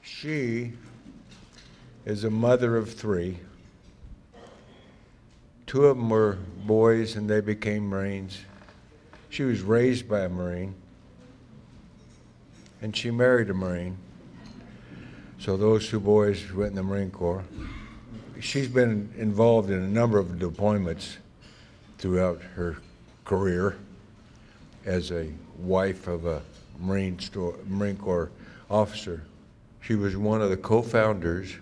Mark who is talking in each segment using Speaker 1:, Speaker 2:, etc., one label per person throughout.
Speaker 1: She is a mother of three. Two of them were boys and they became Marines. She was raised by a Marine and she married a Marine. So those two boys went in the Marine Corps. She's been involved in a number of deployments throughout her career as a wife of a Marine Corps officer. She was one of the co-founders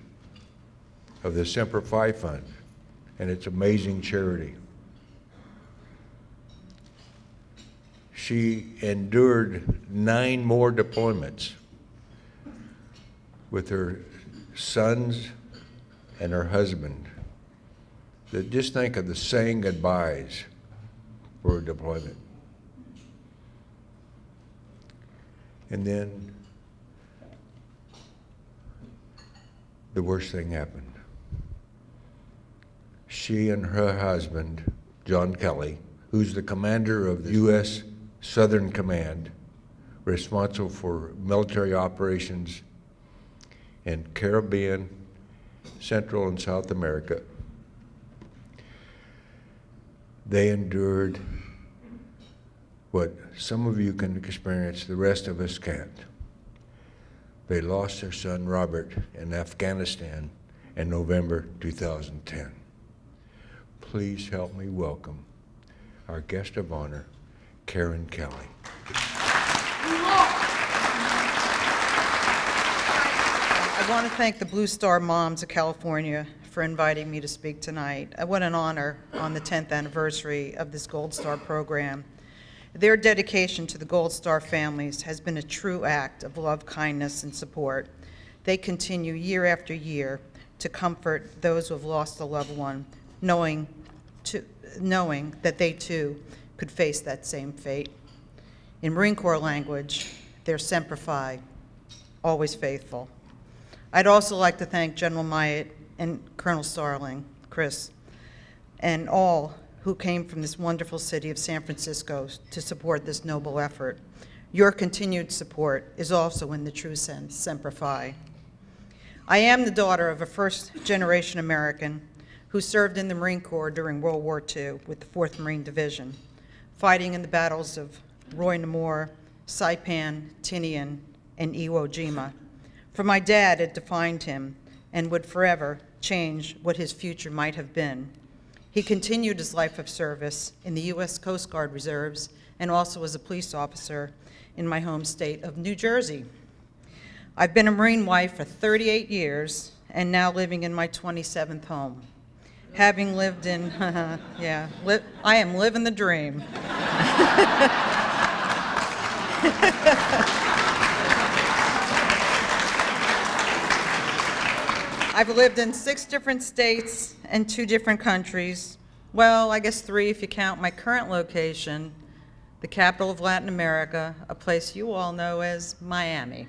Speaker 1: of the Semper Fi Fund and its amazing charity. She endured 9 more deployments with her sons and her husband. Just think of the saying goodbyes for a deployment. And then the worst thing happened. She and her husband, John Kelly, who's the commander of the U.S. Southern Command, responsible for military operations in Caribbean, Central and South America, they endured what some of you can experience, the rest of us can't. They lost their son, Robert, in Afghanistan in November 2010. Please help me welcome our guest of honor, Karen Kelly.
Speaker 2: I want to thank the Blue Star Moms of California for inviting me to speak tonight. What an honor on the 10th anniversary of this Gold Star program. Their dedication to the Gold Star families has been a true act of love, kindness, and support. They continue year after year to comfort those who have lost a loved one, knowing that they too could face that same fate. In Marine Corps language, they're Semper Fi, always faithful. I'd also like to thank General Myatt and Colonel Starling, Chris, and all who came from this wonderful city of San Francisco to support this noble effort. Your continued support is also in the true sense Semper Fi. I am the daughter of a first-generation American who served in the Marine Corps during World War II with the 4th Marine Division, fighting in the battles of Roy Namor, Saipan, Tinian, and Iwo Jima. For my dad, it defined him and would forever change what his future might have been. He continued his life of service in the U.S. Coast Guard Reserves and also as a police officer in my home state of New Jersey. I've been a Marine wife for 38 years and now living in my 27th home. Having lived in, I am living the dream. I've lived in 6 different states and 2 different countries. Well, I guess 3 if you count my current location, the capital of Latin America, a place you all know as Miami.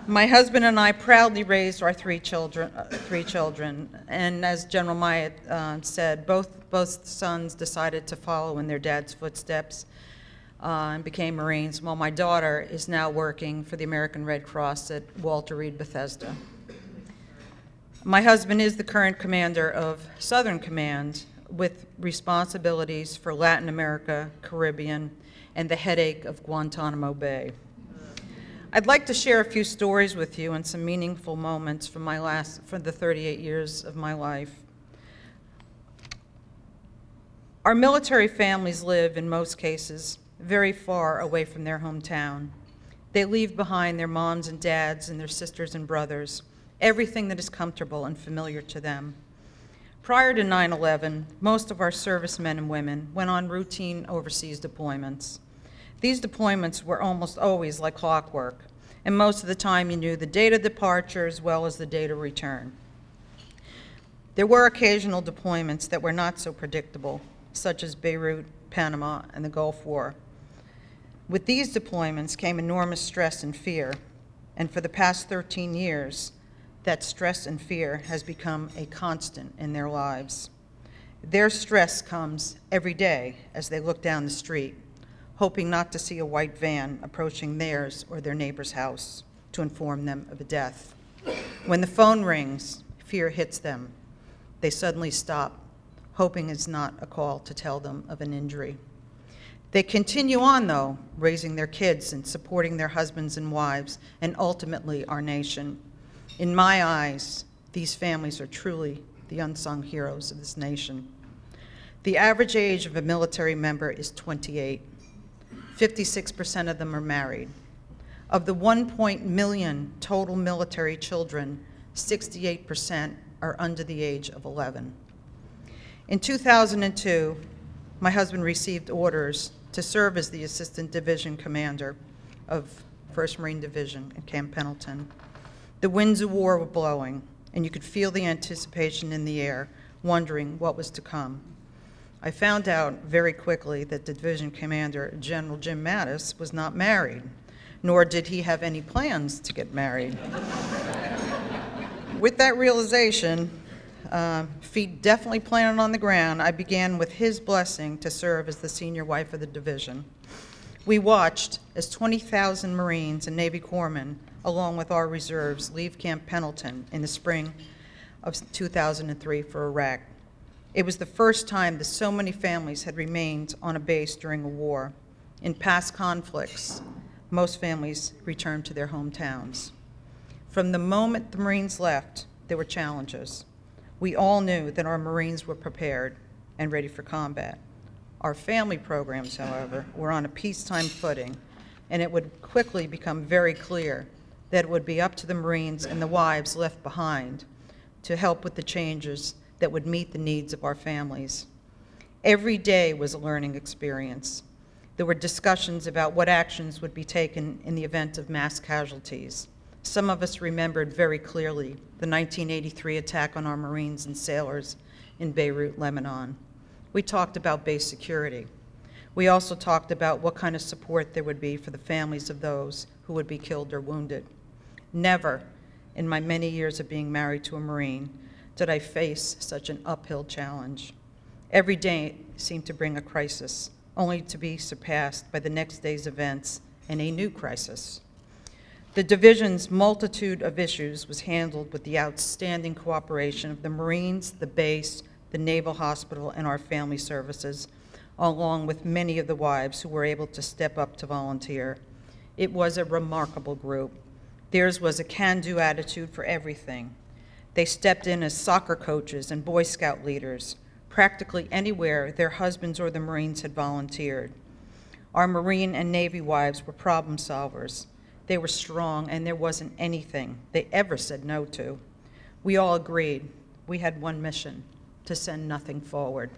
Speaker 2: My husband and I proudly raised our 3 children, and as General Myatt said, both sons decided to follow in their dad's footsteps and became Marines, while my daughter is now working for the American Red Cross at Walter Reed Bethesda. My husband is the current commander of Southern Command with responsibilities for Latin America, Caribbean, and the headache of Guantanamo Bay. I'd like to share a few stories with you and some meaningful moments from the 38 years of my life. Our military families live, in most cases, very far away from their hometown. They leave behind their moms and dads and their sisters and brothers, everything that is comfortable and familiar to them. Prior to 9/11, most of our servicemen and women went on routine overseas deployments. These deployments were almost always like clockwork, and most of the time you knew the date of departure as well as the date of return. There were occasional deployments that were not so predictable, such as Beirut, Panama, and the Gulf War. With these deployments came enormous stress and fear, and for the past 13 years, that stress and fear has become a constant in their lives. Their stress comes every day as they look down the street, hoping not to see a white van approaching theirs or their neighbor's house. to inform them of a death. When the phone rings, fear hits them. They suddenly stop, hoping it's not a call to tell them of an injury. They continue on, though, raising their kids and supporting their husbands and wives, and ultimately our nation. In my eyes, these families are truly the unsung heroes of this nation. The average age of a military member is 28. 56% of them are married. Of the 1 million total military children, 68% are under the age of 11. In 2002, my husband received orders to serve as the Assistant Division Commander of 1st Marine Division at Camp Pendleton. The winds of war were blowing, and you could feel the anticipation in the air, wondering what was to come. I found out very quickly that the division commander, General Jim Mattis, was not married, nor did he have any plans to get married. With that realization, feet definitely planted on the ground, I began with his blessing to serve as the senior wife of the division. We watched as 20,000 Marines and Navy corpsmen, along with our reserves, leave Camp Pendleton in the spring of 2003 for Iraq. It was the first time that so many families had remained on a base during a war. In past conflicts, most families returned to their hometowns. From the moment the Marines left, there were challenges. We all knew that our Marines were prepared and ready for combat. Our family programs, however, were on a peacetime footing, and it would quickly become very clear that it would be up to the Marines and the wives left behind to help with the changes that would meet the needs of our families. Every day was a learning experience. There were discussions about what actions would be taken in the event of mass casualties. Some of us remembered very clearly the 1983 attack on our Marines and sailors in Beirut, Lebanon. We talked about base security. We also talked about what kind of support there would be for the families of those who would be killed or wounded. Never in my many years of being married to a Marine did I face such an uphill challenge. Every day seemed to bring a crisis, only to be surpassed by the next day's events and a new crisis. The division's multitude of issues was handled with the outstanding cooperation of the Marines, the base, the Naval Hospital, and our family services, along with many of the wives who were able to step up to volunteer. It was a remarkable group. Theirs was a can-do attitude for everything. They stepped in as soccer coaches and Boy Scout leaders, practically anywhere their husbands or the Marines had volunteered. Our Marine and Navy wives were problem solvers. They were strong, and there wasn't anything they ever said no to. We all agreed we had one mission: to send nothing forward.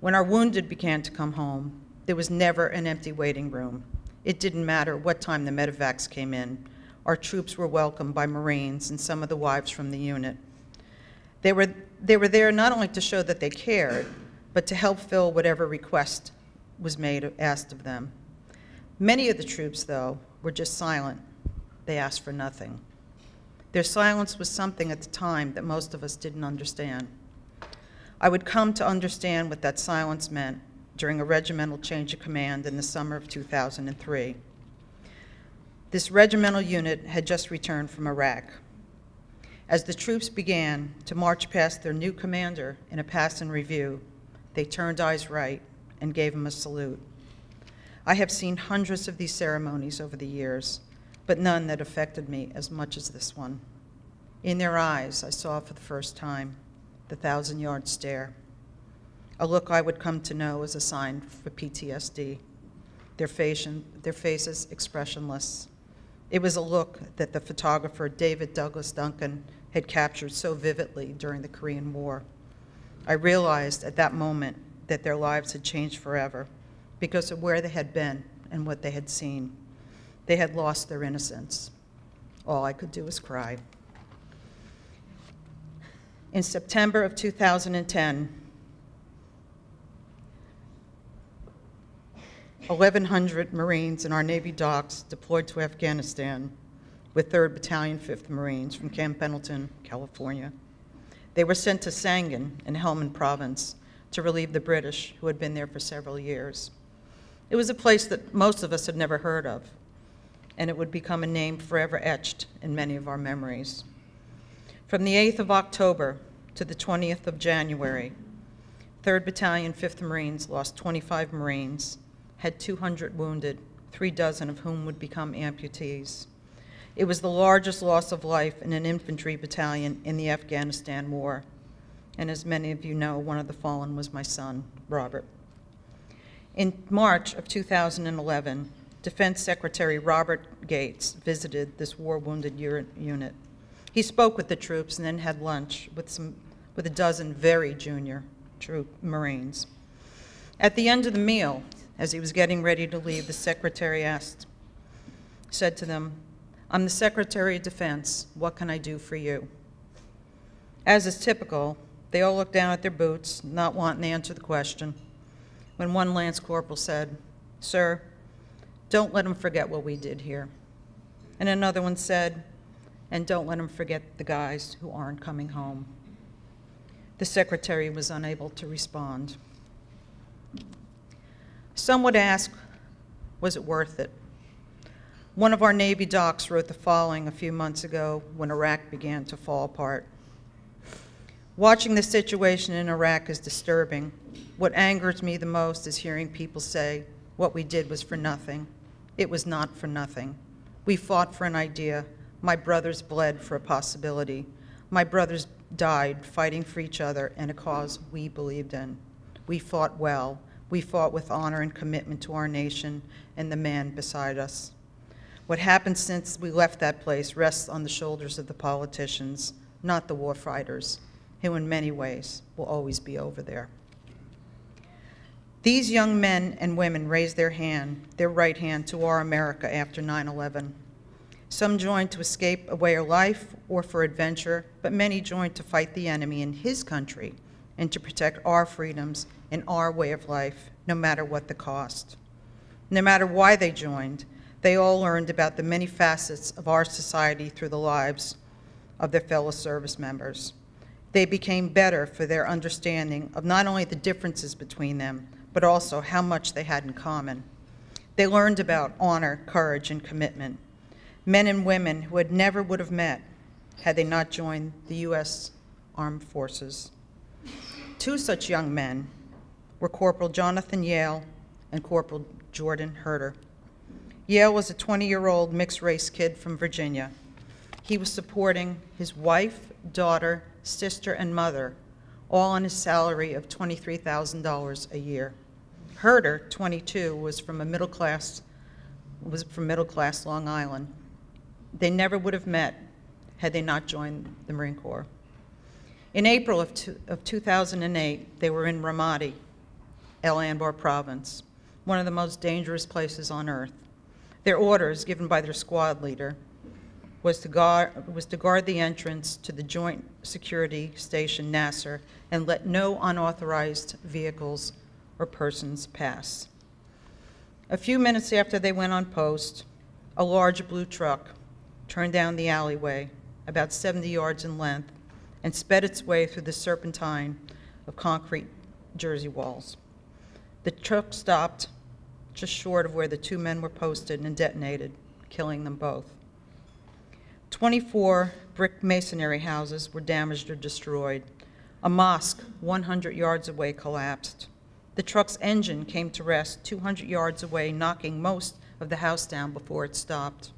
Speaker 2: When our wounded began to come home, there was never an empty waiting room. It didn't matter what time the medevacs came in. Our troops were welcomed by Marines and some of the wives from the unit. They were there not only to show that they cared, but to help fill whatever request was asked of them. Many of the troops, though, were just silent. They asked for nothing. Their silence was something at the time that most of us didn't understand. I would come to understand what that silence meant during a regimental change of command in the summer of 2003. This regimental unit had just returned from Iraq. As the troops began to march past their new commander in a pass and review, they turned eyes right and gave him a salute. I have seen hundreds of these ceremonies over the years, but none that affected me as much as this one. In their eyes, I saw for the first time the 1,000-yard stare, a look I would come to know as a sign for PTSD, their faces expressionless. It was a look that the photographer David Douglas Duncan had captured so vividly during the Korean War. I realized at that moment that their lives had changed forever because of where they had been and what they had seen. They had lost their innocence. All I could do was cry. In September of 2010, 1,100 Marines in our Navy docks deployed to Afghanistan with 3rd Battalion, 5th Marines from Camp Pendleton, California. They were sent to Sangin in Helmand Province to relieve the British who had been there for several years. It was a place that most of us had never heard of. and it would become a name forever etched in many of our memories. From the 8th of October to the 20th of January, 3rd Battalion, 5th Marines lost 25 Marines, had 200 wounded, 36 of whom would become amputees. It was the largest loss of life in an infantry battalion in the Afghanistan war. And as many of you know, one of the fallen was my son, Robert. In March of 2011, Defense Secretary Robert Gates visited this war-wounded unit. He spoke with the troops and then had lunch with a dozen very junior Marines. At the end of the meal, as he was getting ready to leave, the secretary said to them, "I'm the Secretary of Defense. What can I do for you?" As is typical, they all looked down at their boots, not wanting to answer the question, when one Lance Corporal said, "Sir, don't let them forget what we did here." And another one said, "And don't let them forget the guys who aren't coming home." The secretary was unable to respond. Some would ask, was it worth it? One of our Navy docs wrote the following a few months ago when Iraq began to fall apart. Watching the situation in Iraq is disturbing. What angers me the most is hearing people say, what we did was for nothing. It was not for nothing. We fought for an idea. My brothers bled for a possibility. My brothers died fighting for each other and a cause we believed in. We fought well. We fought with honor and commitment to our nation and the man beside us. What happened since we left that place rests on the shoulders of the politicians, not the war fighters, who in many ways will always be over there. These young men and women raised their right hand to our America after 9/11. Some joined to escape a way of life or for adventure, but many joined to fight the enemy in his country and to protect our freedoms and our way of life, no matter what the cost. No matter why they joined, they all learned about the many facets of our society through the lives of their fellow service members. They became better for their understanding of not only the differences between them, but also how much they had in common. They learned about honor, courage, and commitment. Men and women who never would have met had they not joined the U.S. Armed Forces. Two such young men were Corporal Jonathan Yale and Corporal Jordan Herter. Yale was a 20-year-old mixed-race kid from Virginia. He was supporting his wife, daughter, sister, and mother, all on his salary of $23,000 a year. Herter, 22, was from middle class Long Island. They never would have met had they not joined the Marine Corps. In April of 2008, they were in Ramadi, El Anbar province, one of the most dangerous places on earth. Their orders, given by their squad leader, was to guard the entrance to the Joint Security Station, Nasser, and let no unauthorized vehicles or persons pass. A few minutes after they went on post, a large blue truck turned down the alleyway, about 70 yards in length, and sped its way through the serpentine of concrete Jersey walls. The truck stopped just short of where the two men were posted and detonated, killing them both. 24 brick masonry houses were damaged or destroyed. A mosque 100 yards away collapsed. The truck's engine came to rest 200 yards away, knocking most of the house down before it stopped.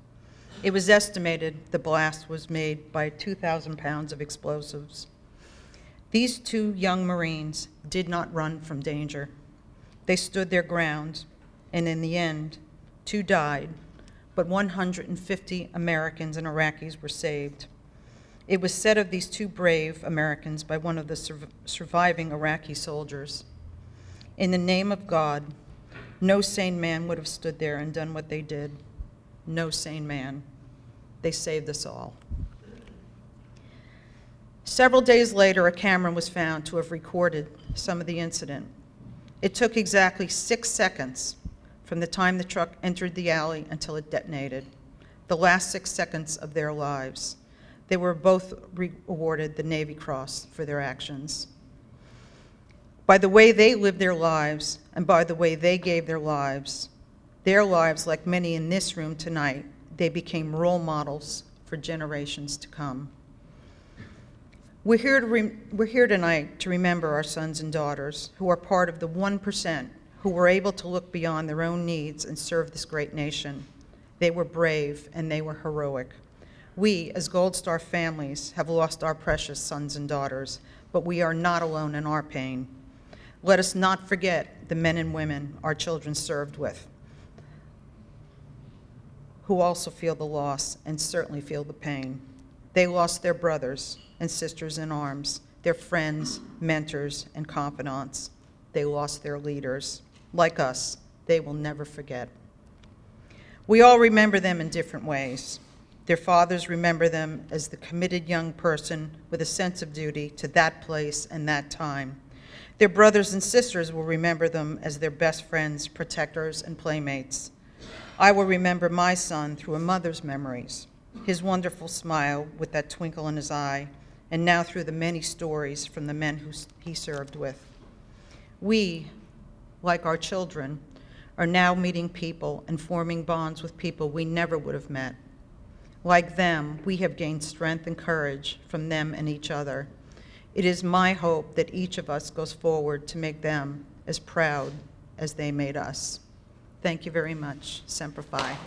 Speaker 2: It was estimated the blast was made by 2,000 pounds of explosives. These two young Marines did not run from danger. They stood their ground, and in the end, 2 died, but 150 Americans and Iraqis were saved. It was said of these 2 brave Americans by one of the surviving Iraqi soldiers, "In the name of God, no sane man would have stood there and done what they did. No sane man. They saved us all." Several days later, a camera was found to have recorded some of the incident. It took exactly 6 seconds from the time the truck entered the alley until it detonated, the last 6 seconds of their lives. They were both awarded the Navy Cross for their actions. By the way they lived their lives and by the way they gave their lives, like many in this room tonight, they became role models for generations to come. We're here tonight to remember our sons and daughters who are part of the 1% who were able to look beyond their own needs and serve this great nation. They were brave and they were heroic. We, as Gold Star families, have lost our precious sons and daughters, but we are not alone in our pain. Let us not forget the men and women our children served with, who also feel the loss and certainly feel the pain. They lost their brothers and sisters in arms, their friends, mentors, and confidants. They lost their leaders. Like us, they will never forget. We all remember them in different ways. Their fathers remember them as the committed young person with a sense of duty to that place and that time. Their brothers and sisters will remember them as their best friends, protectors, and playmates. I will remember my son through a mother's memories, his wonderful smile with that twinkle in his eye, and now through the many stories from the men who he served with. We, like our children, are now meeting people and forming bonds with people we never would have met. Like them, we have gained strength and courage from them and each other. It is my hope that each of us goes forward to make them as proud as they made us. Thank you very much. Semper Fi.